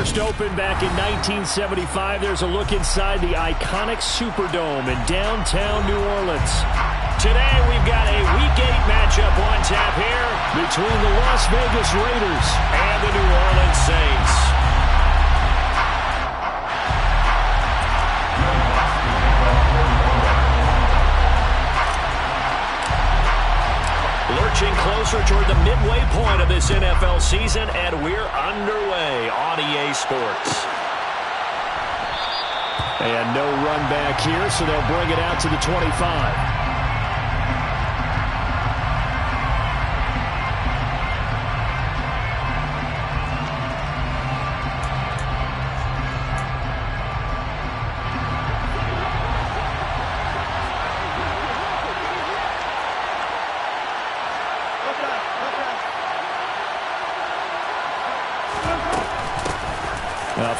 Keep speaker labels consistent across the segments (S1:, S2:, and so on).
S1: First opened back in 1975, there's a look inside the iconic Superdome in downtown New Orleans. Today, we've got a Week 8 matchup on tap here between the Las Vegas Raiders and the New Orleans Saints. Lurching closer toward the midway point of this NFL season, and we're underway on EA Sports. And no run back here, so they'll bring it out to the 25.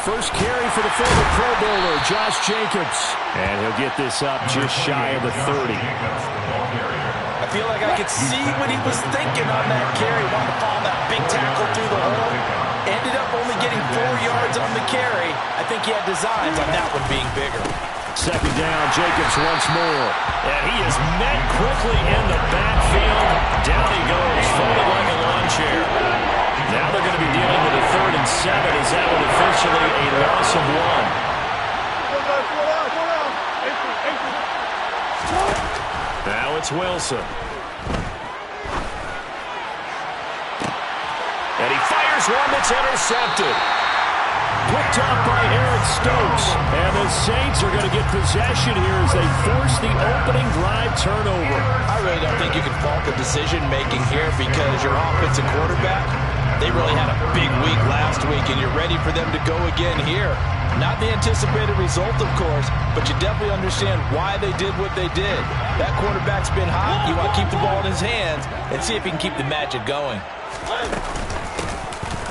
S1: First carry for the former Pro Bowler, Josh Jacobs. And he'll get this up just shy of the 30.
S2: I feel like I could see what he was thinking on that carry. Wanted to fall that big tackle through the hole. Ended up only getting 4 yards on the carry. I think he had designs on that one being bigger.
S1: Second down, Jacobs once more. And he is met quickly in the backfield. Down he goes, folded like a lawn chair. Now they're going to be dealing with a 3rd and 7 as that one officially a loss of 1. Now it's Wilson. And he fires one that's intercepted. Picked up by Eric Stokes. And the Saints are going to get possession here as they force the opening drive turnover.
S2: I really don't think you can fault the decision-making here because your offensive quarterback, they really had a big week last week, and you're ready for them to go again here. Not the anticipated result, of course, but you definitely understand why they did what they did. That quarterback's been hot. You want to keep the ball in his hands and see if he can keep the magic going.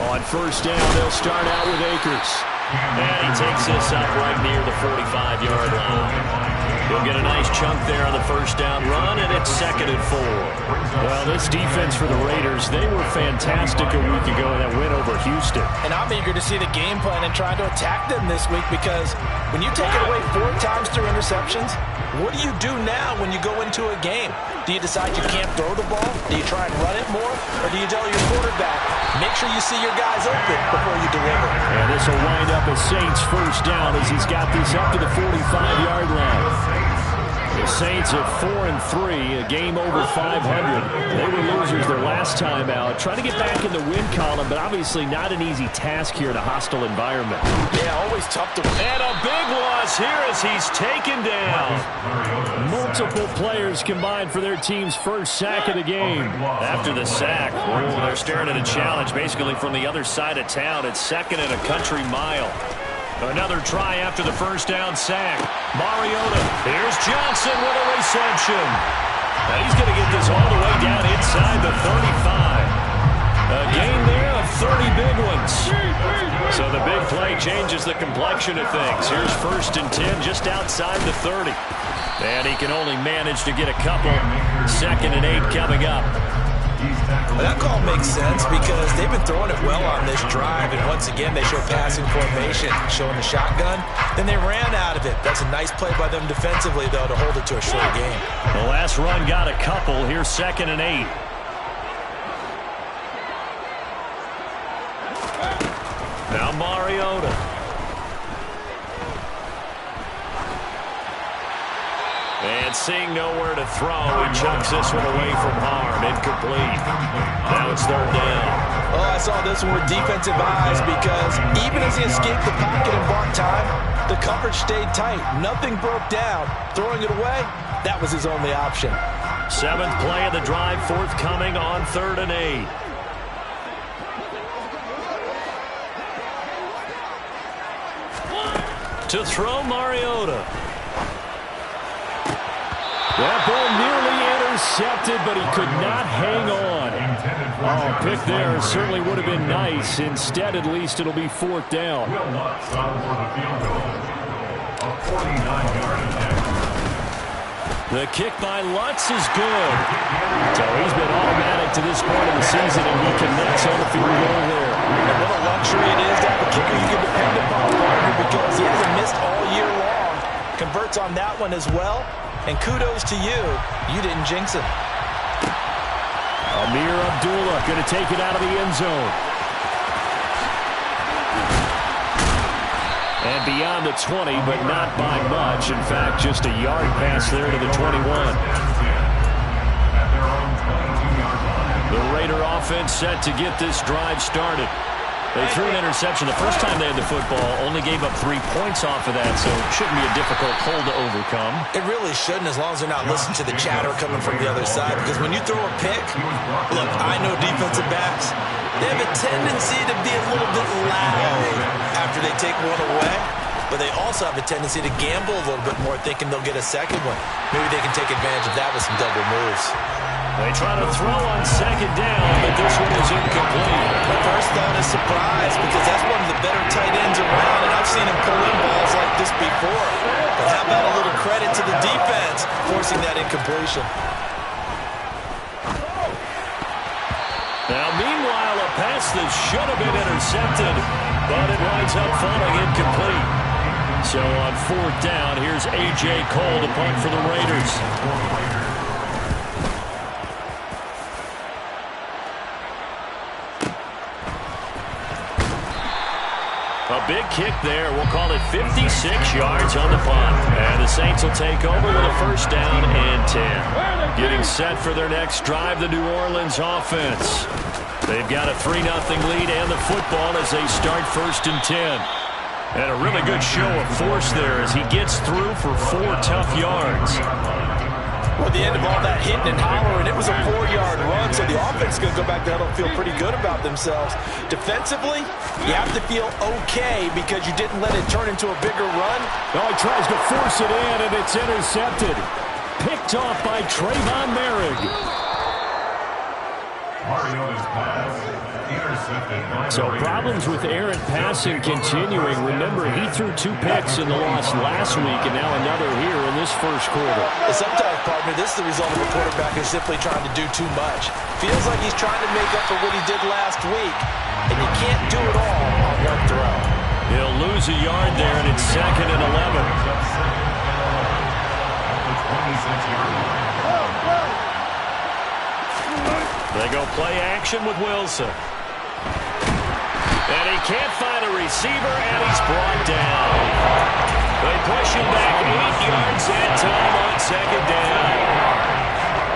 S1: On first down, they'll start out with Akers. And he takes this up right near the 45-yard line. He'll get a nice chunk there on the first down run, and it's 2nd and 4. Well, this defense for the Raiders, they were fantastic a week ago in that win over Houston.
S2: And I'm eager to see the game plan and trying to attack them this week because when you take it away 4 times through interceptions, what do you do now when you go into a game? Do you decide you can't throw the ball? Do you try and run it more? Or do you tell your quarterback, make sure you see your guys open before you deliver?
S1: And this will wind up as Saints first down as he's got this up to the 45-yard line. The Saints at 4-3, a game over 500. They were losers their last time out. Trying to get back in the win column, but obviously not an easy task here in a hostile environment.
S2: Yeah, always tough to win.
S1: And a big loss here as he's taken down. Multiple players combined for their team's first sack of the game. After the sack, they're staring at a challenge basically from the other side of town. It's 2nd and a country mile. Another try after the first down sack. Mariota. Here's Johnson with a reception. Now he's going to get this all the way down inside the 35. A gain there of 30 big ones. So the big play changes the complexion of things. Here's 1st and 10 just outside the 30. And he can only manage to get a couple. 2nd and 8 coming up.
S2: Well, that call makes sense because they've been throwing it well on this drive, and once again they show passing formation, showing the shotgun. Then they ran out of it. That's a nice play by them defensively, though, to hold it to a short game.
S1: The last run got a couple. Here's 2nd and 8. Now Mariota. And seeing nowhere to throw, he chucks this one away from harm. Incomplete. Now it's 3rd down.
S2: Oh, I saw this one with defensive eyes because even as he escaped the pocket and bought time, the coverage stayed tight. Nothing broke down. Throwing it away, that was his only option.
S1: 7th play of the drive, forthcoming on 3rd and 8. To throw Mariota. That ball nearly intercepted, but he could not hang on. Oh, pick there certainly would have been nice. Instead, at least, it'll be 4th down. The kick by Lutz is good. So he's been automatic to this point of the season, and he connects on the field goal there.
S2: And what a luxury it is to have a kicker you can depend upon, partner, because he hasn't missed all year long. Converts on that one as well. And kudos to you. You didn't jinx him.
S1: Amir Abdullah going to take it out of the end zone. And beyond the 20, but not by much. In fact, just a yard pass there to the 21. The Raider offense set to get this drive started. They threw an interception the first time they had the football, only gave up 3 points off of that, so it shouldn't be a difficult hole to overcome.
S2: It really shouldn't, as long as they're not listening to the chatter coming from the other side, because when you throw a pick, look, I know defensive backs, they have a tendency to be a little bit loud after they take one away, but they also have a tendency to gamble a little bit more, thinking they'll get a second one. Maybe they can take advantage of that with some double moves.
S1: They try to throw on second down, but this one is incomplete.
S2: My first thought is surprise, because that's one of the better tight ends around, and I've seen him pull in balls like this before. But how about a little credit to the defense forcing that incompletion?
S1: Now, meanwhile, a pass that should have been intercepted, but it winds up falling incomplete. So on fourth down, here's A.J. Cole to punt for the Raiders. A big kick there. We'll call it 56 yards on the punt. And the Saints will take over with a first down and 10. Getting set for their next drive, the New Orleans offense. They've got a 3-0 lead and the football as they start first and 10. And a really good show of force there as he gets through for 4 tough yards.
S2: Well, at the end of all that hitting and hollering, it was a 4-yard run, so the offense is going to go back there and feel pretty good about themselves. Defensively, you have to feel okay because you didn't let it turn into a bigger run.
S1: Oh, he tries to force it in, and it's intercepted. Picked off by Trayvon Merrick. So problems with errant passing continuing. Remember, he threw 2 picks in the loss last week, and now another here in this first quarter.
S2: Sometimes, partner, this is the result of a quarterback who's simply trying to do too much. Feels like he's trying to make up for what he did last week, and you can't do it all on one throw.
S1: He'll lose a yard there, and it's 2nd and 11. They go play action with Wilson. And he can't find a receiver, and he's brought down. They push him back 8 yards and time on second down.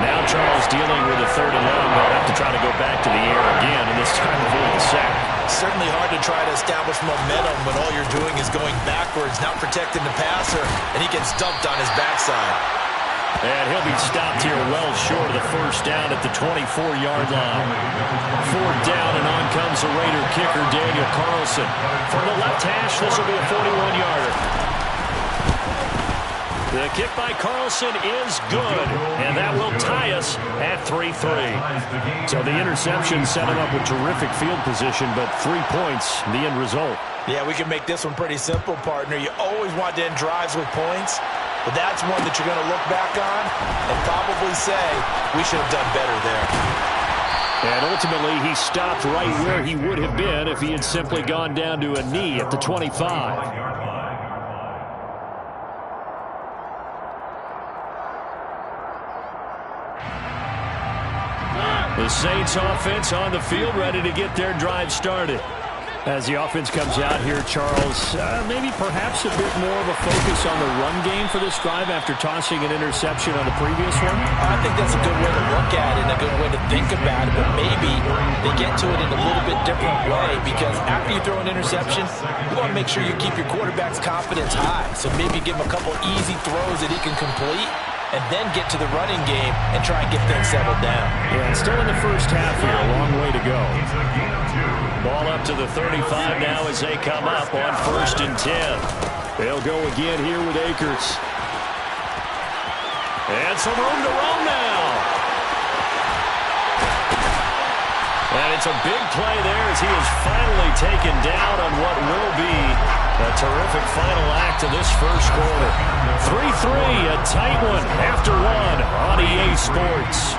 S1: Now Charles dealing with a 3rd and long. They'll have to try to go back to the air again, and this time avoid the sack.
S2: Certainly hard to try to establish momentum when all you're doing is going backwards, not protecting the passer, and he gets dumped on his backside.
S1: And he'll be stopped here well short of the first down at the 24-yard line. 4th down, and on comes the Raider kicker, Daniel Carlson. From the left hash, this will be a 41-yarder. The kick by Carlson is good, and that will tie us at 3-3. So the interception set him up with terrific field position, but 3 points, the end result.
S2: Yeah, we can make this one pretty simple, partner. You always want to end drives with points. But that's one that you're going to look back on and probably say, we should have done better there.
S1: And ultimately, he stopped right where he would have been if he had simply gone down to a knee at the 25. The Saints offense on the field, ready to get their drive started. As the offense comes out here, Charles, maybe perhaps a bit more of a focus on the run game for this drive after tossing an interception on the previous one?
S2: I think that's a good way to look at it and a good way to think about it, but maybe they get to it in a little bit different way because after you throw an interception, you want to make sure you keep your quarterback's confidence high. So maybe give him a couple easy throws that he can complete and then get to the running game and try and get things settled down.
S1: Yeah, still in the first half here, a long way to go. Ball up to the 35 now as they come up on 1st and 10. They'll go again here with Akers. And some room to roam now. And it's a big play there as he is finally taken down on what will be a terrific final act of this first quarter. 3-3, a tight one after one on EA Sports.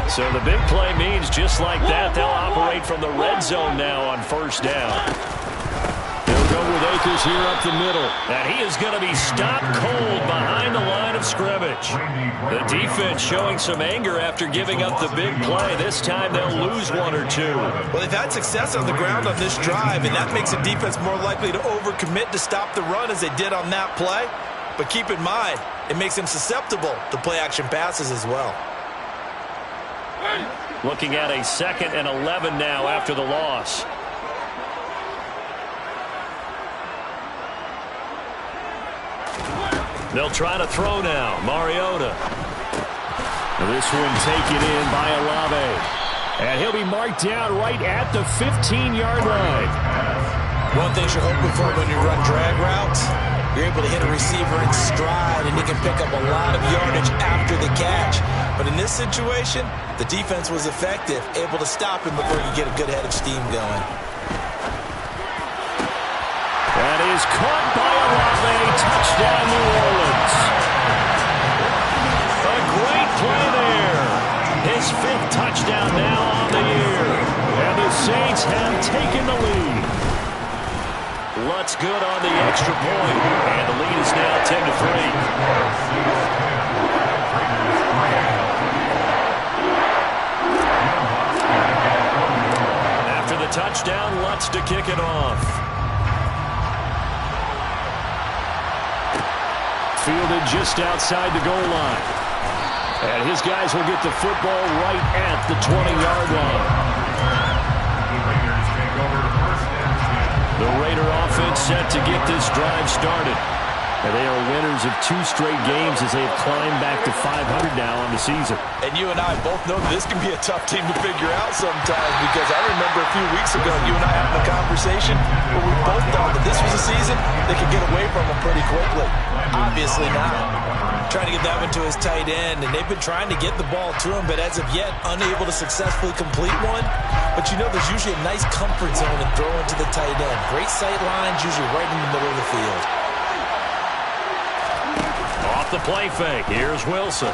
S1: So the big play means just like that, they'll operate from the red zone now on first down. They'll go with Akers here up the middle. And he is going to be stopped cold behind the line of scrimmage. The defense showing some anger after giving up the big play. This time they'll lose one or two.
S2: Well, they've had success on the ground on this drive, and that makes the defense more likely to overcommit to stop the run as they did on that play. But keep in mind, it makes them susceptible to play-action passes as well.
S1: Looking at a 2nd and 11 now after the loss. They'll try to throw now. Mariota. This one taken in by Olave. And he'll be marked down right at the 15-yard line.
S2: One thing you're hoping for when you run drag routes, you're able to hit a receiver in stride, and he can pick up a lot of yardage after the catch. But in this situation, the defense was effective, able to stop him before you get a good head of steam going.
S1: That is caught by Olave. Touchdown, New Orleans. A great play there. His 5th touchdown now on the year. And the Saints have taken the lead. Lutz good on the extra point. And the lead is now 10-3. After the touchdown, Lutz to kick it off. Fielded just outside the goal line. And his guys will get the football right at the 20-yard line. The Raider offense set to get this drive started. And they are winners of 2 straight games as they've climbed back to 500 now on the season.
S2: And you and I both know that this can be a tough team to figure out sometimes, because I remember a few weeks ago you and I having a conversation where we both thought that this was a season they could get away from them pretty quickly. Obviously not. Trying to get that one to his tight end, and they've been trying to get the ball to him, but as of yet, unable to successfully complete one. But you know there's usually a nice comfort zone in throwing to the tight end. Great sight lines, usually right in the middle of the field.
S1: Off the play fake, here's Wilson.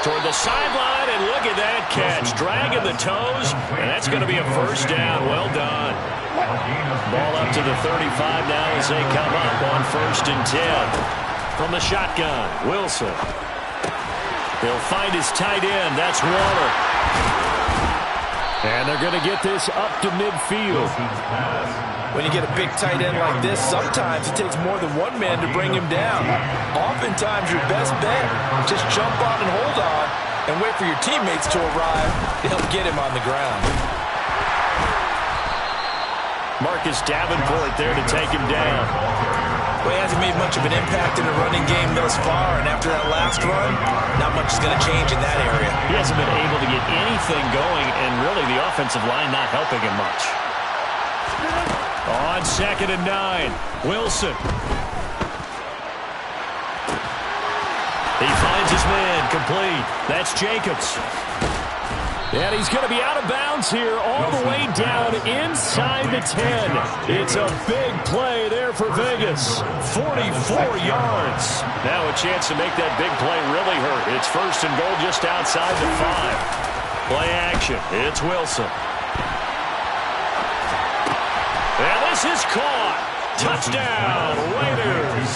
S1: Toward the sideline, and look at that catch. Dragging the toes, and that's going to be a first down. Well done. Ball up to the 35 now as they come up on 1st and 10. From the shotgun, Wilson. He'll find his tight end. That's Waller. And they're going to get this up to midfield.
S2: When you get a big tight end like this, sometimes it takes more than one man to bring him down. Oftentimes, your best bet, just jump on and hold on and wait for your teammates to arrive to help get him on the ground.
S1: Marcus Davenport there to take him down.
S2: Well, he hasn't made much of an impact in the running game thus far, and after that last run, not much is going to change in that area.
S1: He hasn't been able to get anything going, and really the offensive line not helping him much. On 2nd and 9, Wilson. He finds his man, complete. That's Jacobs. And he's going to be out of bounds here all the way down inside the 10. It's a big play there for Vegas. 44 yards. Now a chance to make that big play really hurt. It's 1st and goal just outside the 5. Play action. It's Wilson. And this is caught. Touchdown, Raiders.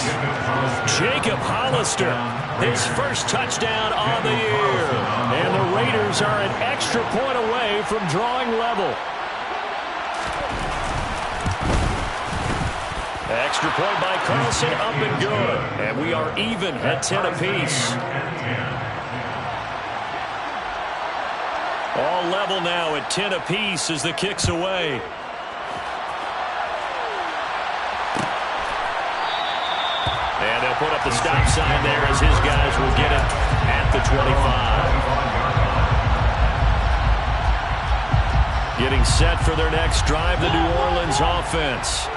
S1: Jacob Hollister, his 1st touchdown on the year. And the Raiders are an extra point away from drawing level. Extra point by Carlson, up and good. And we are even at 10 apiece. All level now at 10 apiece as the kick's away. And they'll put up the stop sign there as his guys will get it at the 25. Getting set for their next drive, the New Orleans offense.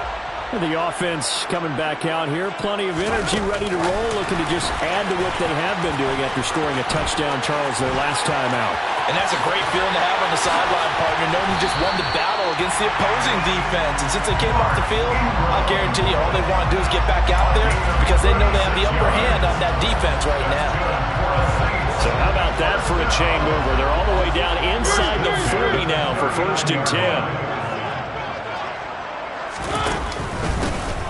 S1: And the offense coming back out here. Plenty of energy, ready to roll, looking to just add to what they have been doing after scoring a touchdown, Charles, their last time out.
S2: And that's a great feeling to have on the sideline, partner, knowing you just won the battle against the opposing defense. And since they came off the field, I'll guarantee you all they want to do is get back out there because they know they have the upper hand on that defense right now.
S1: So how about that for a chain move first and 10.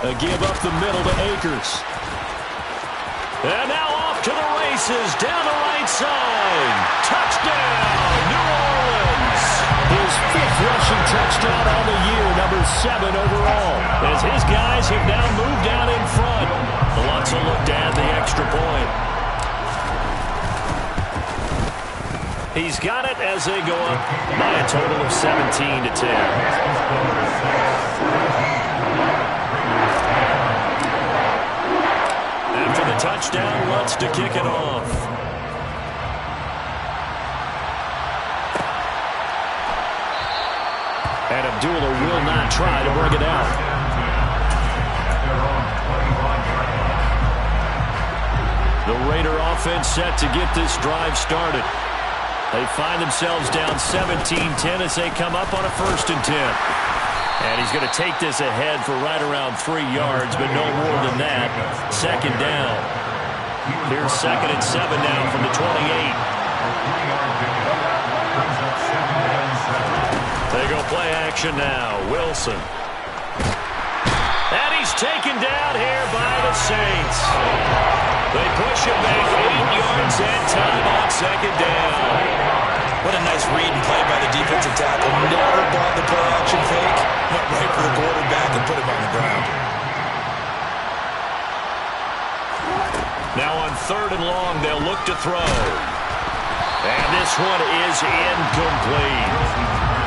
S1: A give up the middle to Akers. And now off to the races, down the right side. Touchdown, New Orleans. His 5th rushing touchdown on the year, number 7 overall. As his guys have now moved down in front. Wants to look to add the extra point. He's got it as they go up by a total of 17 to 10. After the touchdown, wants to kick it off. And Abdullah will not try to bring it out. The Raider offense set to get this drive started. They find themselves down 17-10 as they come up on a 1st and 10. And he's going to take this ahead for right around 3 yards, but no more than that. 2nd down. Here's 2nd and 7 now from the 28. They go play action now. Wilson. And he's taken down here by the Saints. They push him back 8 yards and time on 2nd down.
S2: What a nice read and play by the defensive tackle. Never brought the play action fake. Went right for the quarterback and put him on the ground.
S1: Now on 3rd and long, they'll look to throw. And this one is incomplete.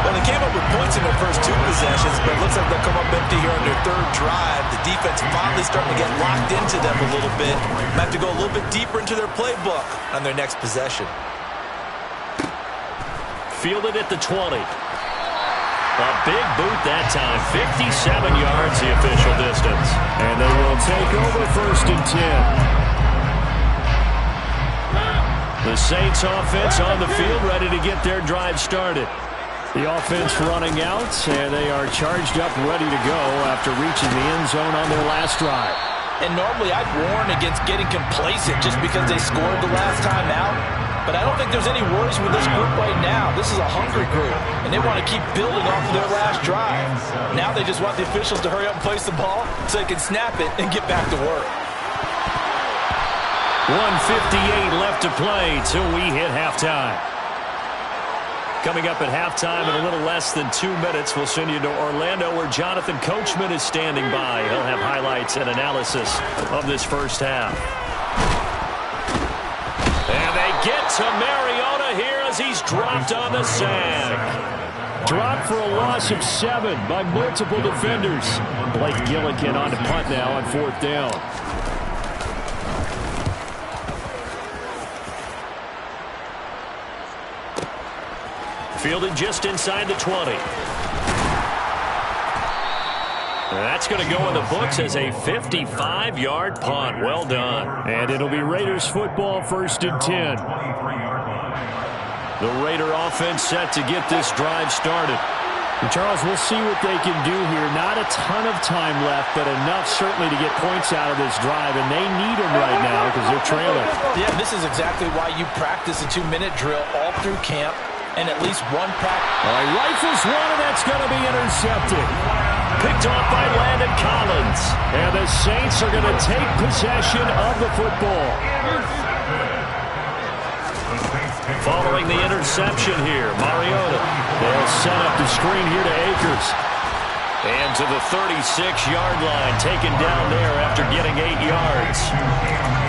S2: Well, they came up with points in their first 2 possessions, but it looks like they'll come up empty here on their 3rd drive. The defense finally starting to get locked into them a little bit. Might have to go a little bit deeper into their playbook on their next possession.
S1: Fielded at the 20. A big boot that time. 57 yards the official distance. And they will take over 1st and 10. The Saints offense on the field ready to get their drive started. The offense running out, and they are charged up, ready to go after reaching the end zone on their last drive.
S2: And normally I'd warn against getting complacent just because they scored the last time out. But I don't think there's any worries with this group right now. This is a hungry group, and they want to keep building off of their last drive. Now they just want the officials to hurry up and place the ball so they can snap it and get back to work.
S1: 1:58 left to play till we hit halftime. Coming up at halftime in a little less than 2 minutes, we'll send you to Orlando where Jonathan Coachman is standing by. He'll have highlights and analysis of this first half. And they get to Mariota here as he's dropped on the sack. Dropped for a loss of 7 by multiple defenders. Blake Gillikin on the punt now on 4th down. Fielded just inside the 20. And that's going to go in the books as a 55-yard punt. Well done. And it'll be Raiders football 1st and 10. The Raider offense set to get this drive started. And Charles, we'll see what they can do here. Not a ton of time left, but enough certainly to get points out of this drive, and they need them right now because they're trailing.
S2: Yeah, this is exactly why you practice a 2-minute drill all through camp. And at least one practice.
S1: All right, rifles one, and that's going to be intercepted. Picked off by Landon Collins. And the Saints are going to take possession of the football. Following the interception here, Mariota. They'll set up the screen here to Akers. And to the 36-yard line, taken down there after getting 8 yards.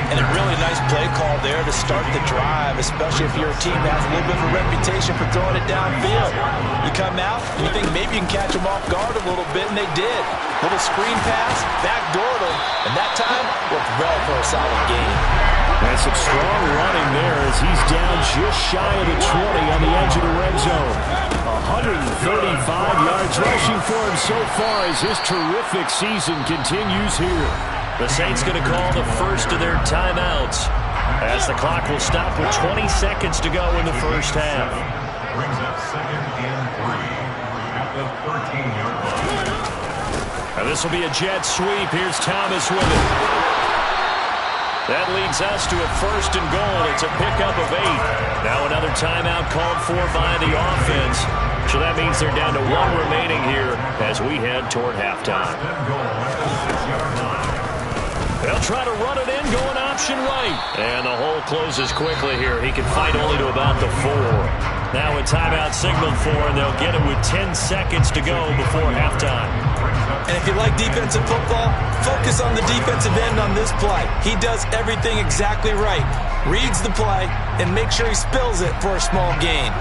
S2: And a really nice play call there to start the drive, especially if you're a team that has a little bit of a reputation for throwing it downfield. You come out, and you think maybe you can catch them off guard a little bit, and they did. Little screen pass, backdoored them, and that time worked well for a solid gain.
S1: That's some strong running there as he's down just shy of the 20 on the edge of the red zone. 135 yards rushing for him so far as his terrific season continues here. The Saints going to call the first of their timeouts as the clock will stop with 20 seconds to go in the first half.
S3: Brings up 2nd and 3 at the 13-yard line.
S1: Now this will be a jet sweep. Here's Thomas with it. That leads us to a 1st and goal. It's a pickup of 8. Now another Another timeout called for by the offense. So that means they're down to one remaining here as we head toward halftime. They'll try to run it in, going option right. And the hole closes quickly here. He can fight only to about the 4. Now a timeout signaled for, and they'll get it with 10 seconds to go before halftime.
S2: And if you like defensive football, focus on the defensive end on this play. He does everything exactly right. Reads the play and makes sure he spills it for a small gain.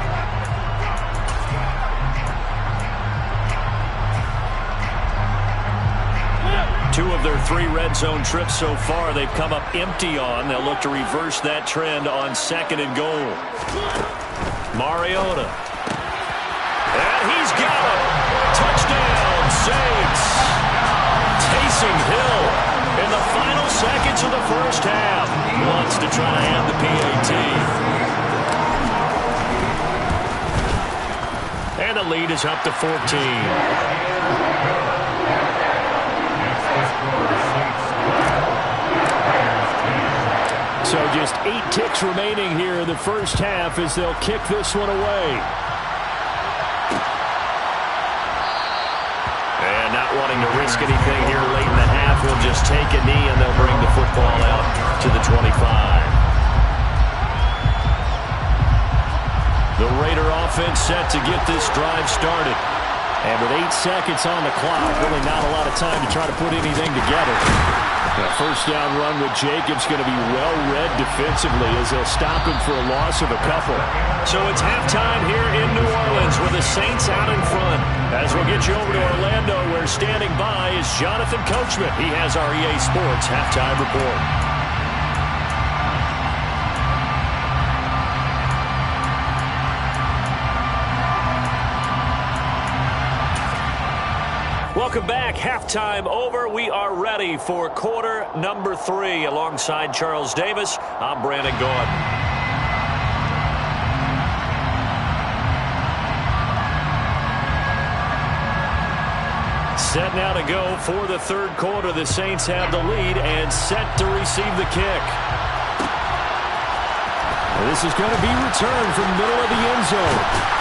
S1: Two of their 3 red zone trips so far, they've come up empty on. They'll look to reverse that trend on 2nd and goal. Mariota. And he's got it. Touchdown, Saints. Taysom Hill in the final seconds of the first half wants to try to add the PAT. And the lead is up to 14. So just 8 ticks remaining here in the first half as they'll kick this one away. And not wanting to risk anything here late in the half, he'll just take a knee and they'll bring the football out to the 25. The Raider offense set to get this drive started. And with 8 seconds on the clock, really not a lot of time to try to put anything together. A first down run with Jacobs going to be well read defensively as they'll stop him for a loss of a couple. So it's halftime here in New Orleans with the Saints out in front. As we'll get you over to Orlando, where standing by is Jonathan Coachman. He has our EA Sports halftime report. Welcome back. Halftime over. We are ready for quarter number 3. Alongside Charles Davis, I'm Brandon Gaudin. Set now to go for the third quarter. The Saints have the lead and set to receive the kick. This is going to be returned from the middle of the end zone.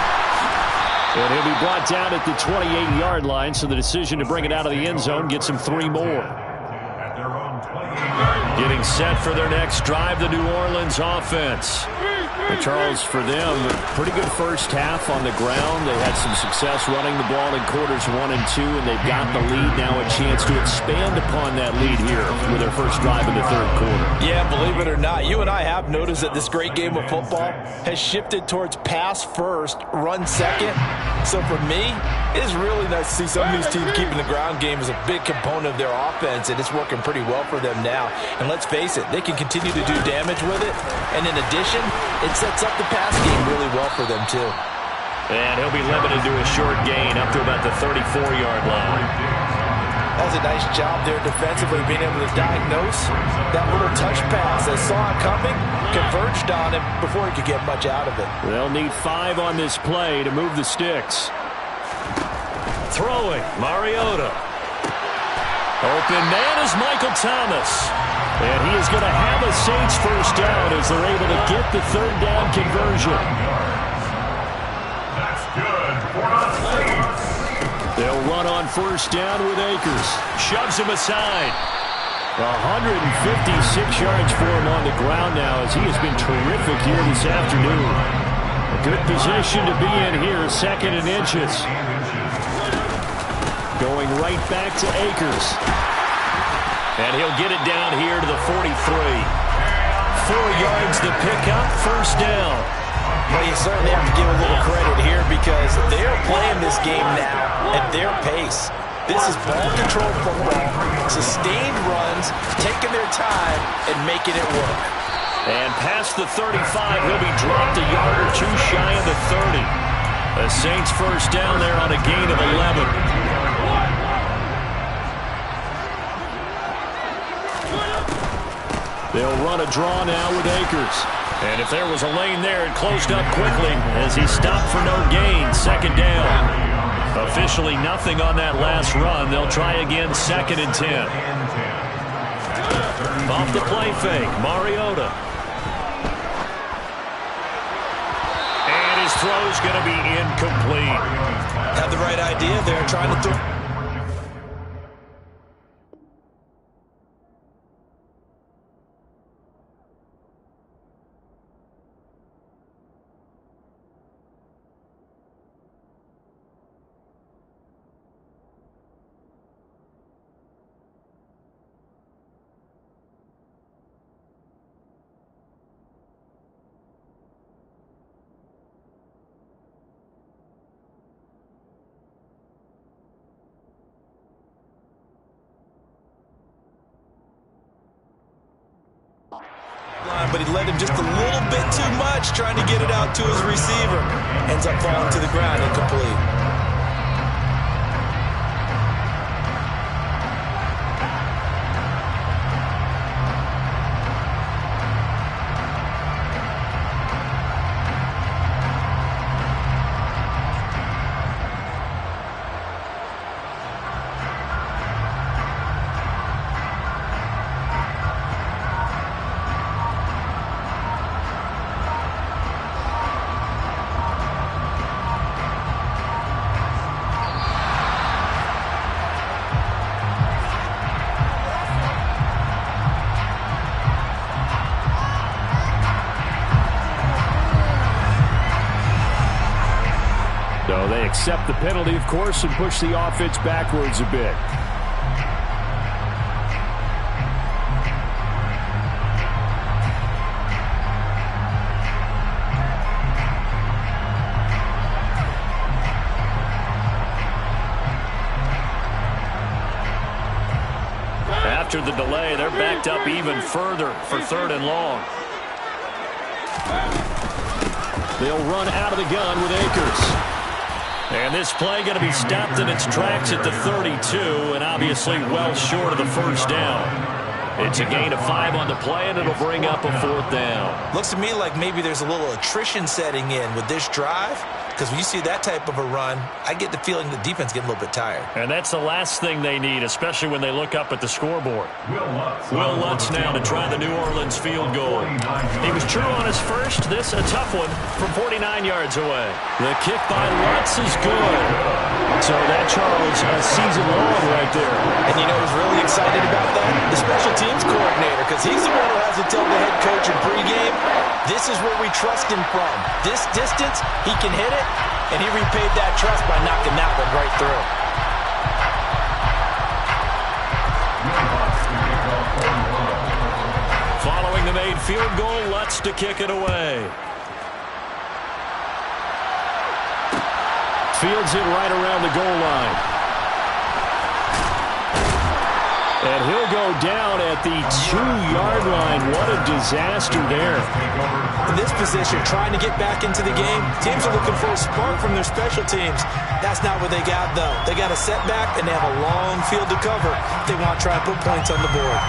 S1: And he'll be brought down at the 28-yard line, so the decision to bring it out of the end zone gets him 3 more. Getting set for their next drive, the New Orleans offense. And Charles, for them, pretty good first half on the ground. They had some success running the ball in quarters 1 and 2, and they've got the lead now, a chance to expand upon that lead here with their first drive in the third quarter. Yeah, believe it or not, you and I have noticed that this great game of football has shifted towards pass first, run second. So for me, it is really nice to see some of these teams keeping the ground game as a big component of their offense, and it's working pretty well for them now. And let's face it, they can continue to do damage with it. And in addition, it sets up the pass game really well for them too. And he'll be limited to a short gain up to about the 34-yard line. That was a nice job there defensively, being able to diagnose that little touch pass. They saw it coming, converged on him before he could get much out of it. They'll need 5 on this play to move the sticks. Throwing, Mariota. Open man is Michael Thomas. And he is going to have a Saints first down as they're able to get the third down conversion.
S3: That's good for the Saints.
S1: They'll run on first down with Akers. Shoves him aside. 156 yards for him on the ground now as he has been terrific here this afternoon. A good position to be in here, 2nd and inches. Going right back to Akers. And he'll get it down here to the 43. 4 yards to pick up, first down.
S2: Well, you certainly have to give a little credit here because they're playing this game now at their pace. This is ball control football, sustained runs, taking their time and making it work.
S1: And past the 35, he'll be dropped a yard or 2 shy of the 30. The Saints first down there on a gain of 11. They'll run a draw now with Akers. And if there was a lane there, it closed up quickly as he stopped for no gain. 2nd down. Officially nothing on that last run. They'll try again, 2nd and 10. Off the play fake, Mariota. his throw is going to be incomplete.
S2: Had the right idea there, trying to throw. But he led him just a little bit too much, trying to get it out to his receiver. Ends up falling to the ground, incomplete.
S1: So they accept the penalty, of course, and push the offense backwards a bit. After the delay, they're backed up even further for 3rd and long. They'll run out of the gun with Akers. And this play going to be stopped in its tracks at the 32, and obviously well short of the first down. It's a gain of 5 on the play, and it'll bring up a 4th down.
S2: Looks to me like maybe there's a little attrition setting in with this drive, because when you see that type of a run, I get the feeling the defense getting a little bit tired.
S1: And that's the last thing they need, especially when they look up at the scoreboard. Will Lutz now to try the New Orleans field goal. He was true on his first. This a tough one from 49 yards away. The kick by Lutz is good. So that, Charles, a season long right there.
S2: And you know who's really excited about that? The special teams coordinator, because he's the one who has to tell the head coach in pregame, this is where we trust him from. This distance, he can hit it, and he repaid that trust by knocking that one right through.
S1: Following the made field goal, Lutz to kick it away. Fields it right around the goal line. And he'll go down at the 2-yard line. What a disaster there.
S2: In this position, trying to get back into the game, teams are looking for a spark from their special teams. That's not what they got, though. They got a setback, and they have a long field to cover if they want to try and put points on the board.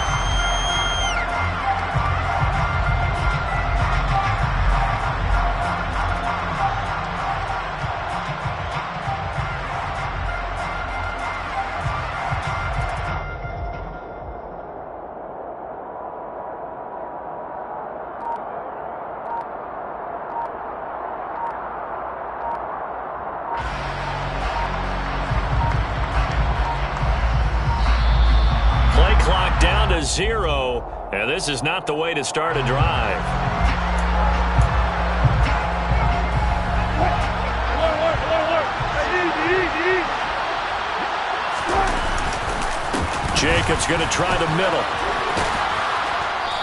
S1: Clock down to 0, and this is not the way to start a drive. Jacobs going to try the middle.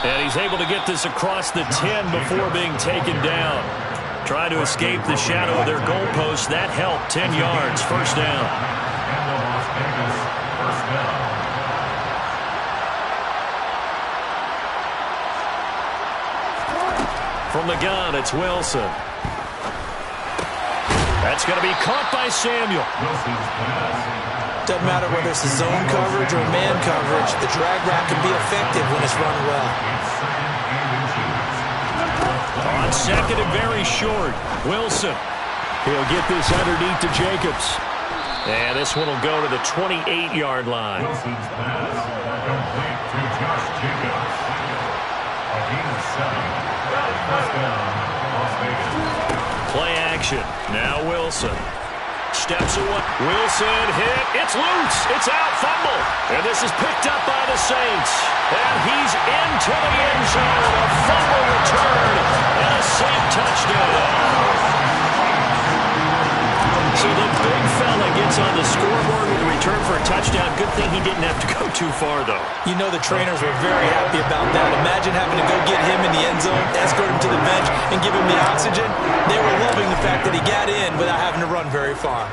S1: And he's able to get this across the 10 before being taken down. Trying to escape the shadow of their goalpost. That helped. 10 yards, first down. From the gun, it's Wilson. That's going to be caught by Samuel.
S2: Doesn't matter whether it's a zone coverage or man coverage, the drag route can be effective when it's run well.
S1: On second and very short, Wilson. He'll get this underneath to Jacobs. And this one will go to the 28-yard line.
S3: Wilson's pass complete to Josh Jacobs. A gain of 7. First down, Las Vegas.
S1: Play action. Now Wilson. Steps away. Wilson hit. It's loose. It's out. Fumble. And this is picked up by the Saints. And he's into the end zone. A fumble return. And a Saint touchdown. So the big fella gets on the scoreboard with a return for a touchdown. Good thing he didn't have to go too far, though.
S2: You know the trainers were very happy about that. Imagine having to go get him in the end zone, escort him to the bench, and give him the oxygen. They were loving the fact that he got in without having to run very far.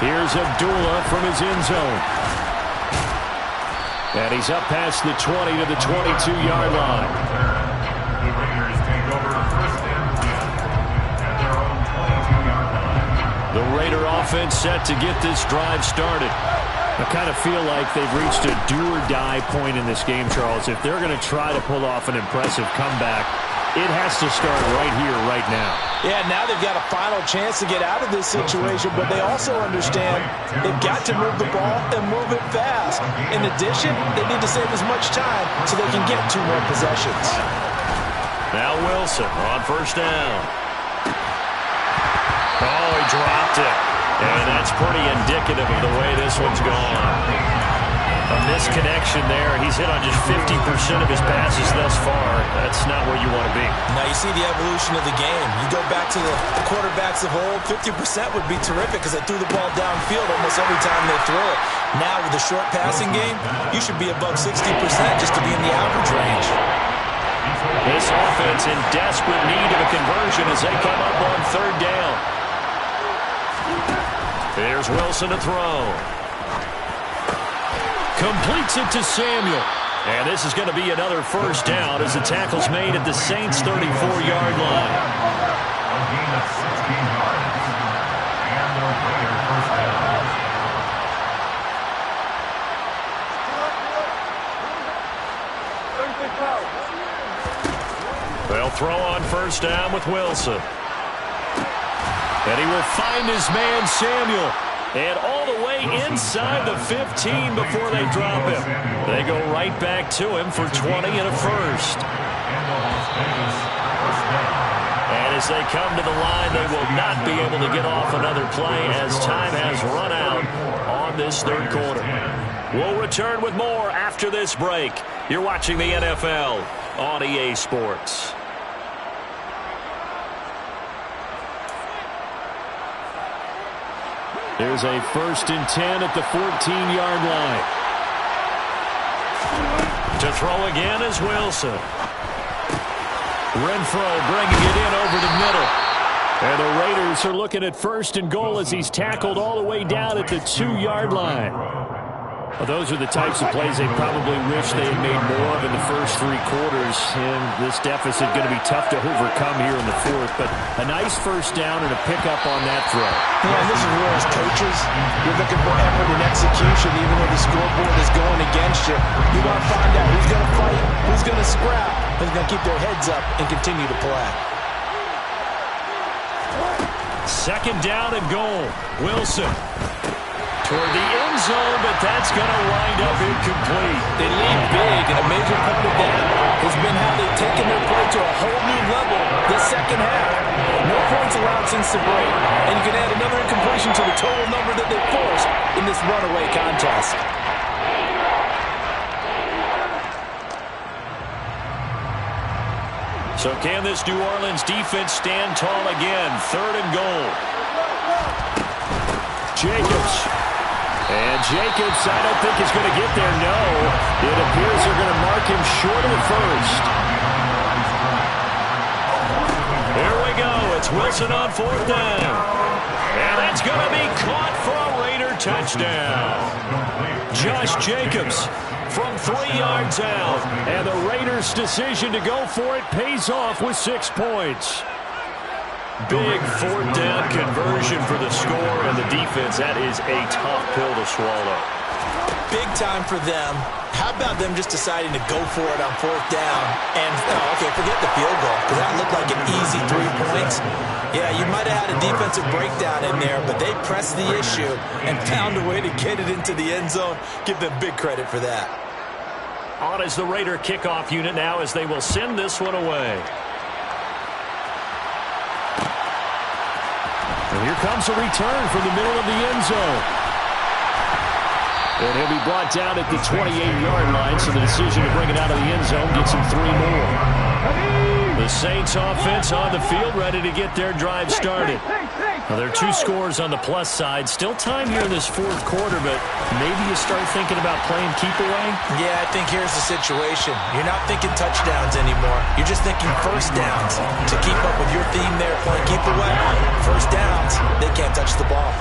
S1: Here's Abdullah from his end zone. And he's up past the 20 to the 22-yard line.
S3: The Raiders take over first and 10 at their own 22-yard line.
S1: The Raider offense set to get this drive started. I kind of feel like they've reached a do-or-die point in this game, Charles. If they're going to try to pull off an impressive comeback, it has to start right here, right now.
S2: Yeah, now they've got a final chance to get out of this situation, but they also understand they've got to move the ball and move it fast. In addition, they need to save as much time so they can get 2 more possessions.
S1: Now Wilson on first down. Oh, he dropped it. And that's pretty indicative of the way this one's gone. A misconnection there. He's hit on just 50% of his passes thus far. That's not where you want to be.
S2: Now you see the evolution of the game. You go back to the quarterbacks of old, 50% would be terrific because they threw the ball downfield almost every time they throw it. Now with the short passing game, you should be above 60% just to be in the average range.
S1: This offense in desperate need of a conversion as they come up on third down. There's Wilson to throw. Completes it to Samuel. And this is going to be another first down as the tackle's made at the Saints' 34-yard line.
S3: A gain of 16 yards. And the Raiders first down.
S1: They'll throw on first down with Wilson. And he will find his man Samuel. And all the way inside the 15 before they drop him. They go right back to him for 20 and a first. And as they come to the line, they will not be able to get off another play as time has run out on this third quarter. We'll return with more after this break. You're watching the NFL on EA Sports. There's a first and 10 at the 14-yard line. To throw again is Wilson. Renfro bringing it in over the middle. And the Raiders are looking at first and goal as he's tackled all the way down at the 2-yard line. Well, those are the types of plays they probably wish they had made more of in the first 3 quarters. And this deficit going to be tough to overcome here in the fourth. But a nice first down and a pickup on that throw.
S2: Yeah, and this is where as coaches, you're looking for effort and execution even though the scoreboard is going against you. You want to find out who's going to fight, who's going to scrap, who's going to keep their heads up and continue to play.
S1: Second down and goal. Wilson. Toward the end zone, but that's going to wind up incomplete.
S2: They lead big, and a major part of that has been how they've taken their play to a whole new level this second half. No points allowed since the break, and you can add another incompletion to the total number that they forced in this runaway contest.
S1: So can this New Orleans defense stand tall again? Third and goal. Jacobs. And Jacobs, I don't think is going to get there. No. It appears they're going to mark him short of the first. Here we go. It's Wilson on fourth down. And that's going to be caught for a Raider touchdown. Josh Jacobs from 3 yards out. And the Raiders' decision to go for it pays off with 6 points. Big fourth down conversion for the score and the defense. That is a tough pill to swallow.
S2: Big time for them. How about them just deciding to go for it on fourth down? And, okay, forget the field goal, because that looked like an easy 3 points. Yeah, you might have had a defensive breakdown in there, but they pressed the issue and found a way to get it into the end zone. Give them big credit for that.
S1: On is the Raider kickoff unit now as they will send this one away. And here comes a return from the middle of the end zone. And he'll be brought down at the 28-yard line, so the decision to bring it out of the end zone gets him 3 more. The Saints offense on the field, ready to get their drive started. Now, there are 2 scores on the plus side. Still time here in this 4th quarter, but maybe you start thinking about playing keep away?
S2: Yeah, I think here's the situation. You're not thinking touchdowns anymore. You're just thinking first downs. To keep up with your theme there, playing keep away, first downs, they can't touch the ball.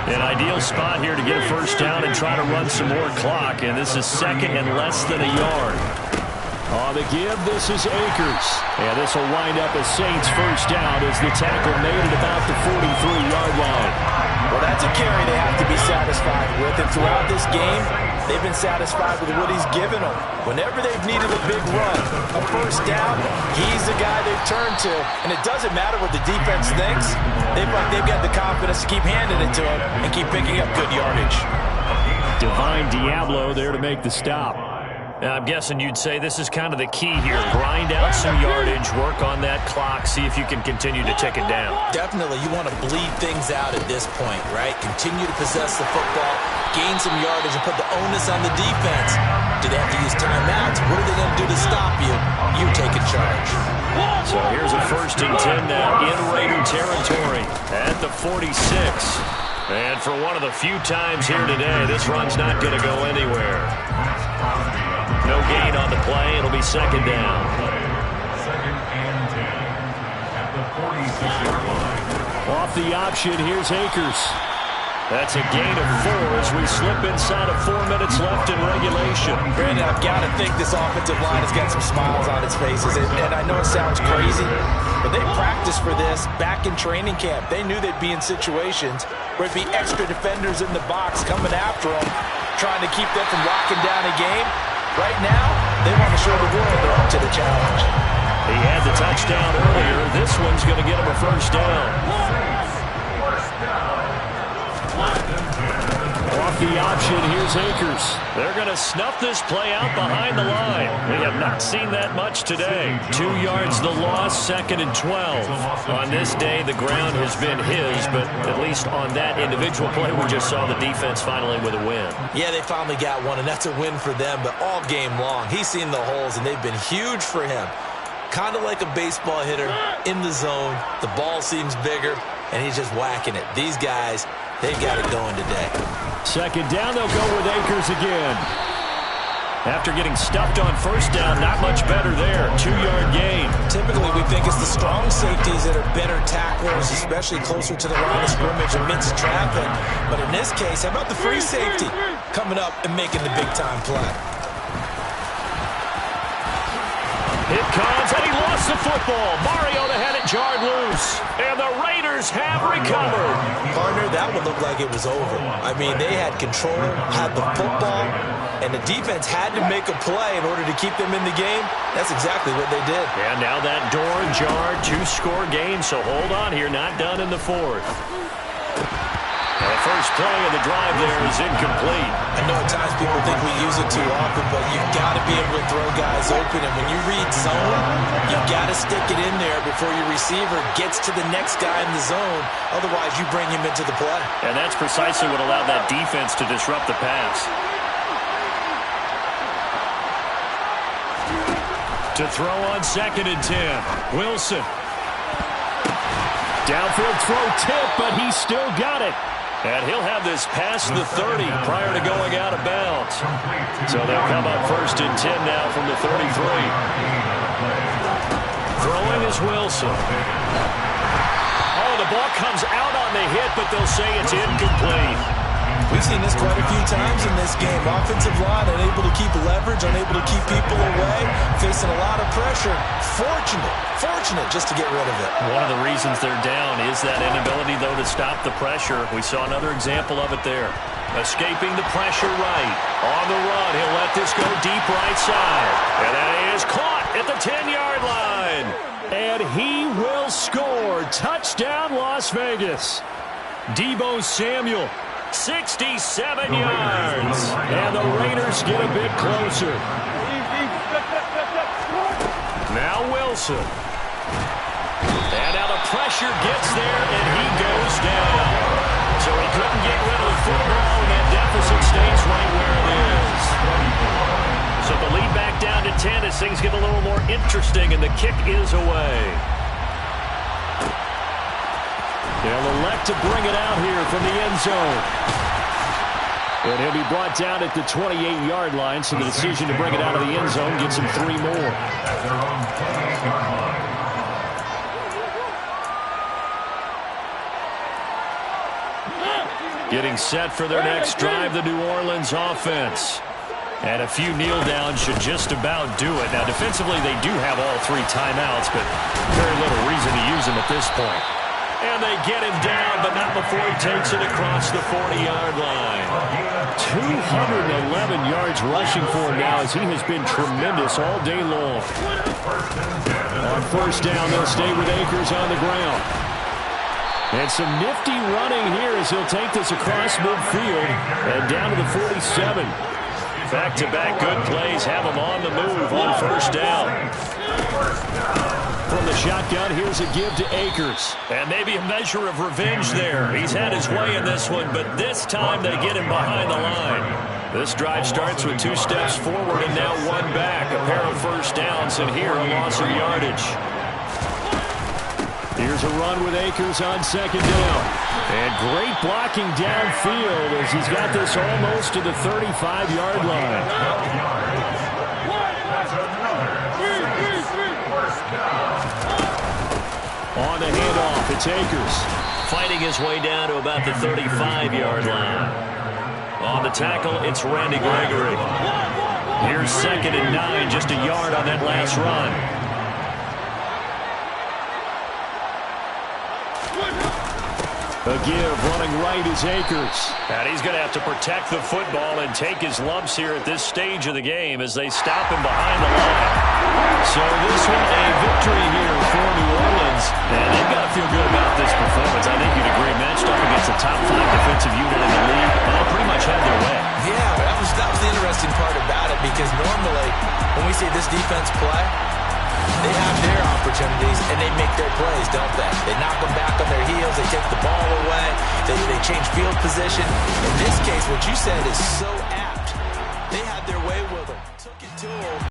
S1: An ideal spot here to get a first down and try to run some more clock, and this is 2nd and less than a yard. On the give, this is Akers. And this will wind up a Saints first down as the tackle made it about the 43-yard line.
S2: Well, that's a carry they have to be satisfied with. And throughout this game, they've been satisfied with what he's given them. Whenever they've needed a big run, a first down, he's the guy they've turned to. And it doesn't matter what the defense thinks. They've got the confidence to keep handing it to him and keep picking up good yardage.
S1: Divine Diablo there to make the stop. Now, I'm guessing you'd say this is kind of the key here. Grind out some yardage, work on that clock, see if you can continue to tick it down.
S2: Definitely, you want to bleed things out at this point, right? Continue to possess the football, gain some yardage, and put the onus on the defense. Do they have to use timeouts? What are they going to do to stop you? You take in charge.
S1: So here's a 1st and 10 now in Raider territory at the 46. And for one of the few times here today, this run's not going to go anywhere. No gain on the play. It'll be 2nd down.
S3: 2nd and 10 at the 46-yard line.
S1: Off the option, here's Akers. That's a gain of 4 as we slip inside of 4 minutes left in regulation.
S2: Brandon, I've got to think this offensive line has got some smiles on its faces. And I know it sounds crazy, but they practiced for this back in training camp. They knew they'd be in situations where it'd be extra defenders in the box coming after them, trying to keep them from locking down a game. Right now, they want to show the world they're up to the challenge.
S1: He had the touchdown earlier. This one's going to get him a first down. Off the option, here's Akers. They're going to snuff this play out behind the line. We have not seen that much today. 2 yards the loss, 2nd and 12. On this day, the ground has been his, but at least on that individual play, we just saw the defense finally with a win.
S2: Yeah, they finally got one, and that's a win for them, but all game long, he's seen the holes, and they've been huge for him. Kind of like a baseball hitter in the zone. The ball seems bigger, and he's just whacking it. These guys, they've got it going today.
S1: 2nd down, they'll go with Akers again. After getting stuffed on first down, not much better there. 2-yard gain.
S2: Typically, we think it's the strong safeties that are better tacklers, especially closer to the line of scrimmage amidst traffic. But in this case, how about the free safety coming up and making the big-time play?
S1: It comes, and he lost the football. Mario the had it jarred loose, and the Raiders have recovered.
S2: Partner, that would look like it was over. I mean, they had control, had the football, and the defense had to make a play in order to keep them in the game. That's exactly what they did.
S1: And now that door jarred, 2-score game, so hold on here, not done in the 4th. The first play of the drive there is incomplete.
S2: I know at times people think we use it too often, but you've got to be able to throw guys open. And when you read zone, you've got to stick it in there before your receiver gets to the next guy in the zone. Otherwise, you bring him into the play.
S1: And that's precisely what allowed that defense to disrupt the pass. To throw on 2nd and 10. Wilson. Downfield throw tip, but he still got it. And he'll have this past the 30 prior to going out of bounds. So they'll come up 1st and 10 now from the 33. Throwing is Wilson. Oh, the ball comes out on the hit, but they'll say it's incomplete.
S2: We've seen this quite a few times in this game. Offensive line unable to keep leverage, unable to keep people away, facing a lot of pressure. Fortunate just to get rid of it.
S1: One of the reasons they're down is that inability, though, to stop the pressure. We saw another example of it there. Escaping the pressure right. On the run, he'll let this go deep right side. And that is caught at the 10-yard line. And he will score. Touchdown, Las Vegas. Deebo Samuel. 67 yards. And the Raiders get a bit closer. Now Wilson. And now the pressure gets there, and he goes down. So he couldn't get rid of the football, and that deficit stays right where it is. So the lead back down to 10 as things get a little more interesting, and the kick is away. They'll elect to bring it out here from the end zone. And he'll be brought down at the 28-yard line, so the decision to bring it out of the end zone gets him 3 more.
S3: At their own 28-yard line.
S1: Getting set for their next drive, the New Orleans offense. And a few kneel downs should just about do it. Now, defensively, they do have all 3 timeouts, but very little reason to use them at this point. And they get him down, but not before he takes it across the 40-yard line. 211 yards rushing for him now as he has been tremendous all day long. On first down, they'll stay with Akers on the ground. And some nifty running here as he'll take this across midfield and down to the 47. Back-to-back good plays have him on the move on first down. From the shotgun, here's a give to Akers. And maybe a measure of revenge there. He's had his way in this one, but this time they get him behind the line. This drive starts with 2 steps forward and now 1 back. A pair of first downs, and here a loss of yardage. Here's a run with Akers on second down. And great blocking downfield as he's got this almost to the 35-yard line. On the handoff, it's Akers. Fighting his way down to about the 35-yard line. On the tackle, it's Randy Gregory. Here's 2nd and 9, just a yard on that last run. A give, running right is Akers. And he's going to have to protect the football and take his lumps here at this stage of the game as they stop him behind the line. So this one, a victory here for New Orleans. And they've got to feel good about this performance. I think you'd agree, matched up against the top 5 defensive unit in the league. They pretty much had their way.
S2: Yeah, that was the interesting part about it, because normally when we see this defense play, they have their opportunities, and they make their plays, don't they? They knock them back on their heels. They take the ball away. They change field position. In this case, what you said is so apt. They had their way with them. Took it to them.